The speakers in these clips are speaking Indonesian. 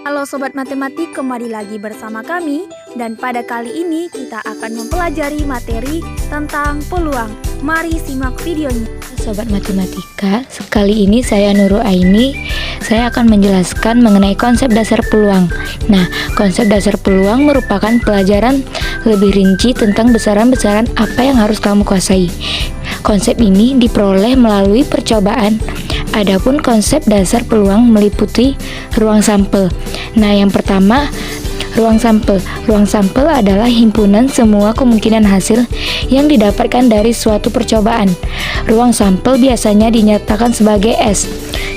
Halo Sobat Matematik, kembali lagi bersama kami. Dan pada kali ini kita akan mempelajari materi tentang peluang. Mari simak videonya. Sobat Matematika, kali ini saya Nurul Aini. Saya akan menjelaskan mengenai konsep dasar peluang. Nah, konsep dasar peluang merupakan pelajaran lebih rinci tentang besaran-besaran apa yang harus kamu kuasai. Konsep ini diperoleh melalui percobaan. Adapun konsep dasar peluang meliputi ruang sampel. Nah, yang pertama, ruang sampel. Ruang sampel adalah himpunan semua kemungkinan hasil yang didapatkan dari suatu percobaan. Ruang sampel biasanya dinyatakan sebagai S.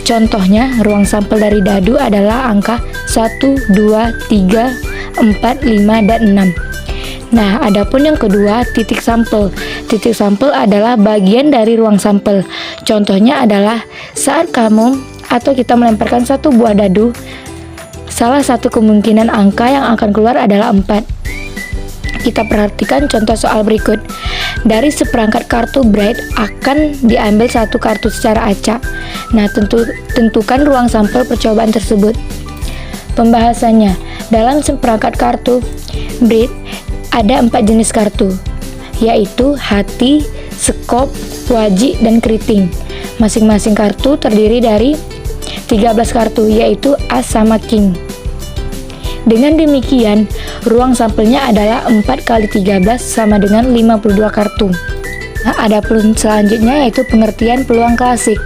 Contohnya, ruang sampel dari dadu adalah angka 1, 2, 3, 4, 5, dan 6. Nah, adapun yang kedua, titik sampel. Titik sampel adalah bagian dari ruang sampel. Contohnya adalah saat kamu atau kita melemparkan satu buah dadu, salah satu kemungkinan angka yang akan keluar adalah 4. Kita perhatikan contoh soal berikut. Dari seperangkat kartu Bright akan diambil satu kartu secara acak. Nah, tentukan ruang sampel percobaan tersebut. Pembahasannya, dalam seperangkat kartu Bright ada 4 jenis kartu, yaitu hati, sekop, wajik, dan keriting. Masing-masing kartu terdiri dari 13 kartu, yaitu as sama king. Dengan demikian, ruang sampelnya adalah 4 kali 13 sama dengan 52 kartu. Nah, ada peluang selanjutnya yaitu pengertian peluang klasik.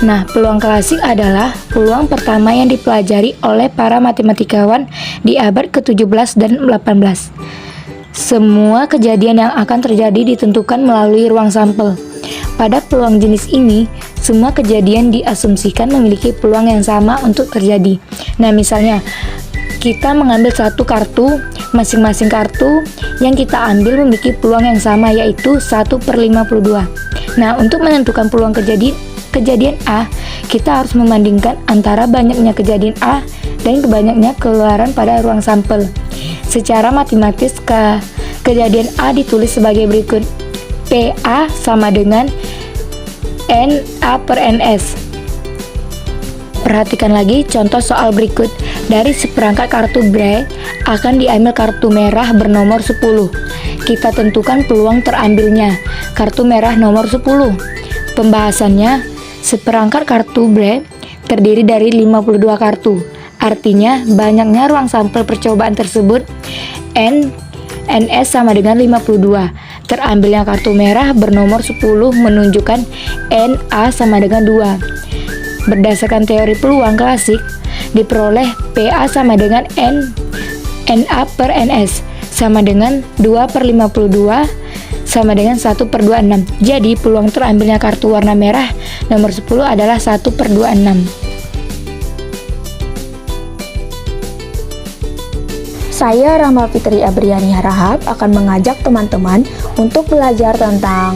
Nah, peluang klasik adalah peluang pertama yang dipelajari oleh para matematikawan di abad ke-17 dan 18. Semua kejadian yang akan terjadi ditentukan melalui ruang sampel. Pada peluang jenis ini, semua kejadian diasumsikan memiliki peluang yang sama untuk terjadi. Nah, misalnya, kita mengambil satu kartu, masing-masing kartu yang kita ambil memiliki peluang yang sama, yaitu 1/52. Nah, untuk menentukan peluang kejadian A, kita harus membandingkan antara banyaknya kejadian A dan banyaknya keluaran pada ruang sampel. Secara matematis, kejadian A ditulis sebagai berikut. PA sama dengan NA per NS. Perhatikan lagi contoh soal berikut. Dari seperangkat kartu Bright akan diambil kartu merah bernomor 10. Kita tentukan peluang terambilnya kartu merah nomor 10. Pembahasannya, seperangkat kartu Bright terdiri dari 52 kartu. Artinya, banyaknya ruang sampel percobaan tersebut NS sama dengan 52. Terambilnya kartu merah bernomor 10 menunjukkan NA sama dengan 2. Berdasarkan teori peluang klasik, diperoleh PA sama dengan NA per NS sama dengan 2/52 sama dengan 1/26. Jadi, peluang terambilnya kartu warna merah nomor 10 adalah 1/26. Saya Rahma Fitri Abriani Harahap akan mengajak teman-teman untuk belajar tentang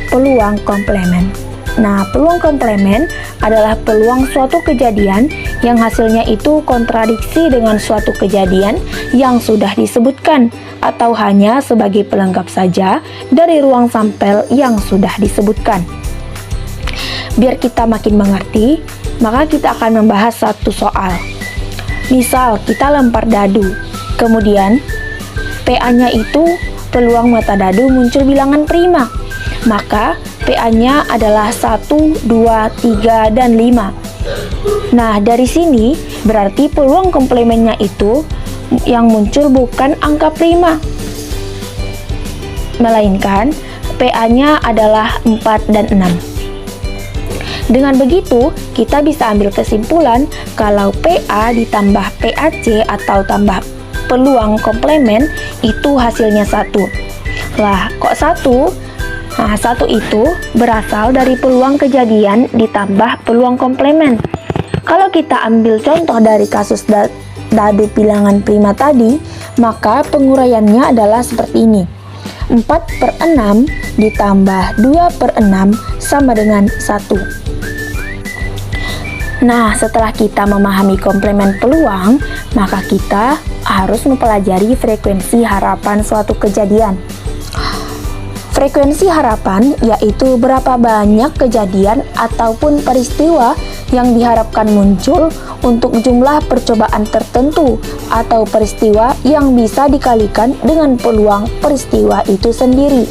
peluang komplemen. Nah, peluang komplemen adalah peluang suatu kejadian yang hasilnya itu kontradiksi dengan suatu kejadian yang sudah disebutkan atau hanya sebagai pelengkap saja dari ruang sampel yang sudah disebutkan. Biar kita makin mengerti, maka kita akan membahas satu soal. Misal, kita lempar dadu. Kemudian, PA-nya itu peluang mata dadu muncul bilangan prima. Maka, PA-nya adalah 1, 2, 3, dan 5. Nah, dari sini berarti peluang komplemennya itu yang muncul bukan angka prima, melainkan PA-nya adalah 4 dan 6. Dengan begitu, kita bisa ambil kesimpulan kalau PA ditambah PAC atau tambah peluang komplemen itu hasilnya 1. Lah, kok 1? Nah, 1 itu berasal dari peluang kejadian ditambah peluang komplemen. Kalau kita ambil contoh dari kasus dadu bilangan prima tadi, maka penguraiannya adalah seperti ini. 4/6 ditambah 2/6 sama dengan 1. Nah, setelah kita memahami komplemen peluang, maka kita harus mempelajari frekuensi harapan suatu kejadian. Frekuensi harapan yaitu berapa banyak kejadian ataupun peristiwa yang diharapkan muncul untuk jumlah percobaan tertentu atau peristiwa yang bisa dikalikan dengan peluang peristiwa itu sendiri.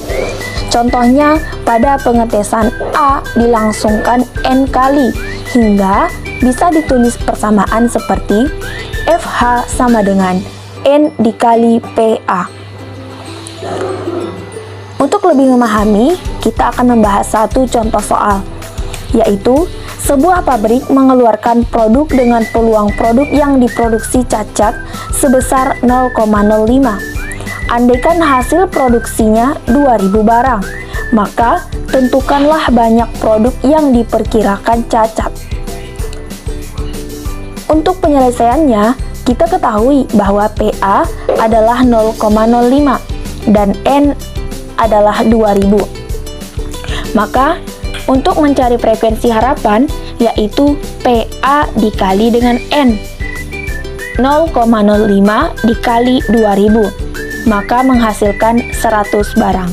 Contohnya, pada pengetesan A dilangsungkan N kali, hingga bisa ditulis persamaan seperti FH sama dengan N dikali PA. Untuk lebih memahami, kita akan membahas satu contoh soal, yaitu sebuah pabrik mengeluarkan produk dengan peluang produk yang diproduksi cacat sebesar 0,05. Andaikan hasil produksinya 2000 barang, maka tentukanlah banyak produk yang diperkirakan cacat. Untuk penyelesaiannya, kita ketahui bahwa PA adalah 0,05 dan N adalah 2000. Maka, untuk mencari frekuensi harapan, yaitu PA dikali dengan N. 0,05 dikali 2000, maka menghasilkan 100 barang.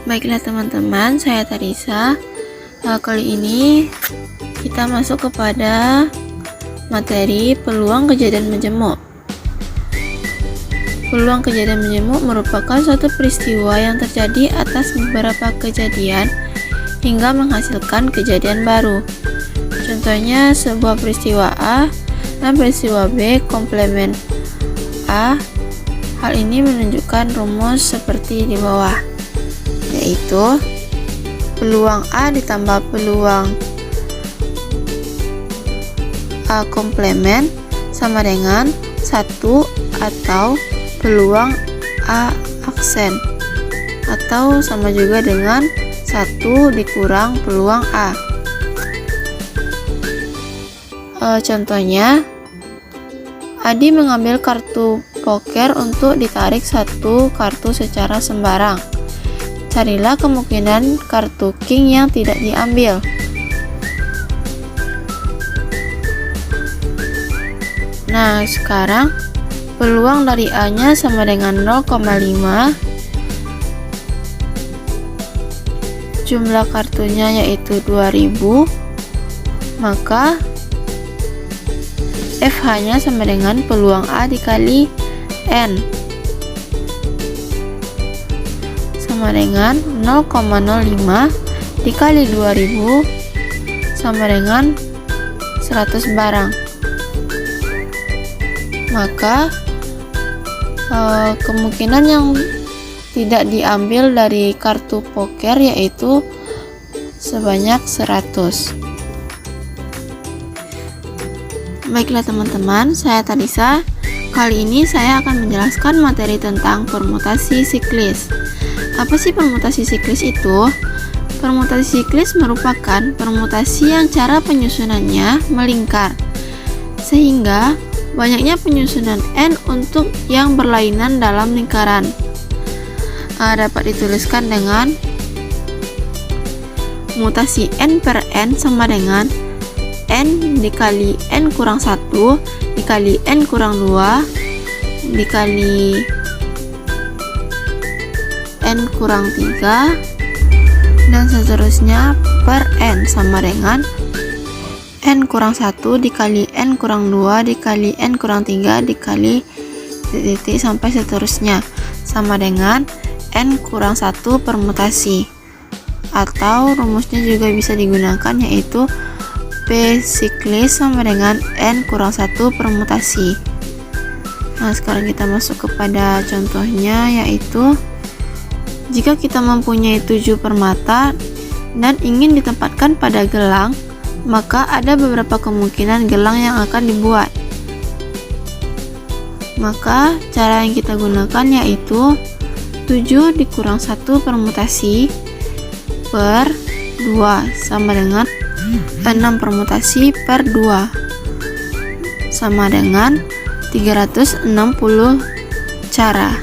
Baiklah teman-teman, saya Tarisa. Kali ini kita masuk kepada materi peluang kejadian menjemuk. Peluang kejadian menjemuk merupakan suatu peristiwa yang terjadi atas beberapa kejadian hingga menghasilkan kejadian baru. Contohnya sebuah peristiwa A dan peristiwa B komplement A. Hal ini menunjukkan rumus seperti di bawah, yaitu peluang A ditambah peluang A komplement sama dengan 1 atau peluang A aksen, atau sama juga dengan 1 dikurang peluang A. Contohnya, Adi mengambil kartu poker untuk ditarik 1 kartu secara sembarang. Carilah kemungkinan kartu king yang tidak diambil. Nah, sekarang peluang dari A-nya sama dengan 0,5. Jumlah kartunya yaitu 2000. Maka FH-nya sama dengan peluang A dikali N, sama dengan 0,05 dikali 2000 sama dengan 100 barang. Maka kemungkinan yang tidak diambil dari kartu poker yaitu sebanyak 100. Baiklah teman-teman, saya Tarisa. Kali ini saya akan menjelaskan materi tentang permutasi siklis. Apa sih permutasi siklis itu? Permutasi siklis merupakan permutasi yang cara penyusunannya melingkar, sehingga banyaknya penyusunan N untuk yang berlainan dalam lingkaran. Dapat dituliskan dengan mutasi N per N sama dengan N dikali N kurang 1 dikali N kurang 2 dikali N kurang 3 dan seterusnya per N sama dengan N kurang 1 dikali N kurang 2 dikali N kurang 3 dikali titik sampai seterusnya sama dengan N kurang 1 permutasi, atau rumusnya juga bisa digunakan yaitu P siklis sama dengan N kurang 1 permutasi. Nah, sekarang kita masuk kepada contohnya, yaitu jika kita mempunyai 7 permata dan ingin ditempatkan pada gelang, maka ada beberapa kemungkinan gelang yang akan dibuat. Maka cara yang kita gunakan yaitu 7 dikurang 1 permutasi per 2 sama dengan 6 permutasi per 2 sama dengan 360 cara.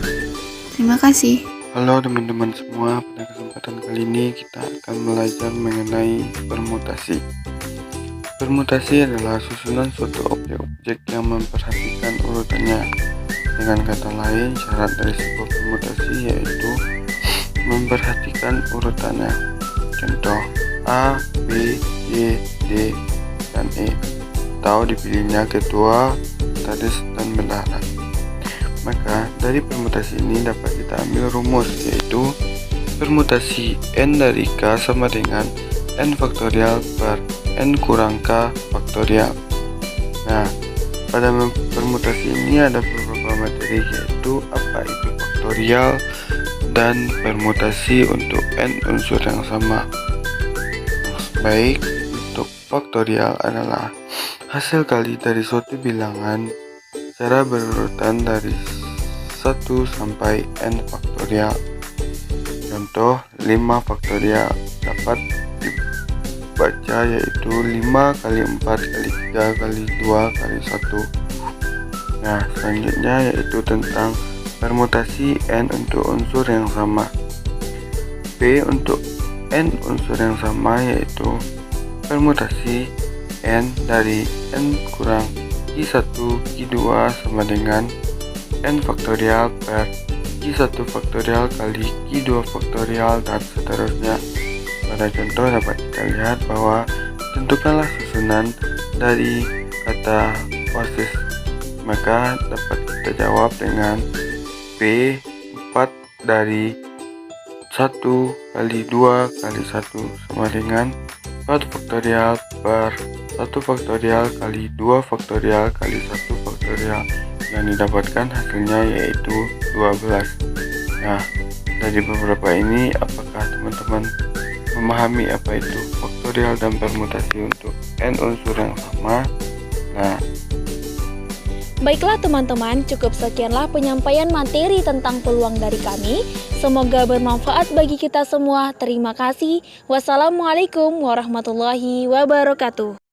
Terima kasih. Halo teman-teman semua, pada kesempatan kali ini kita akan belajar mengenai permutasi. Permutasi adalah susunan suatu objek-objek yang memperhatikan urutannya, Dengan kata lain, syarat dari sebuah permutasi yaitu memperhatikan urutannya. Contoh A, B, C, D, dan E, atau dipilihnya ketua, sekretaris, dan bendahara. Maka dari permutasi ini dapat kita ambil rumus, yaitu permutasi n dari k sama dengan n faktorial per n kurang k faktorial. Nah, pada permutasi ini ada beberapa materi, yaitu apa itu faktorial dan permutasi untuk n unsur yang sama. Baik, untuk faktorial adalah hasil kali dari suatu bilangan secara berurutan dari 1 sampai n faktorial. Contoh 5 faktorial dapat dibaca yaitu 5 kali 4 kali 3 kali 2 kali 1. Nah, selanjutnya yaitu tentang permutasi n untuk unsur yang sama. P untuk n unsur yang sama yaitu permutasi n dari n kurang Q1 Q2 sama dengan n faktorial per Q1 faktorial kali Q2 faktorial dan seterusnya. Pada contoh dapat kita lihat bahwa tentukanlah susunan dari kata OSIS. Maka dapat kita jawab dengan P 4 dari 1 kali 2 kali 1 sama dengan 4 faktorial per 1 faktorial kali 2 faktorial kali 1 faktorial, yang didapatkan hasilnya yaitu 12. Nah, dari beberapa ini apakah teman-teman memahami apa itu faktorial dan permutasi untuk n unsur yang sama? Nah, Baiklah teman-teman, cukup sekianlah penyampaian materi tentang peluang dari kami. Semoga bermanfaat bagi kita semua. Terima kasih. Wassalamualaikum warahmatullahi wabarakatuh.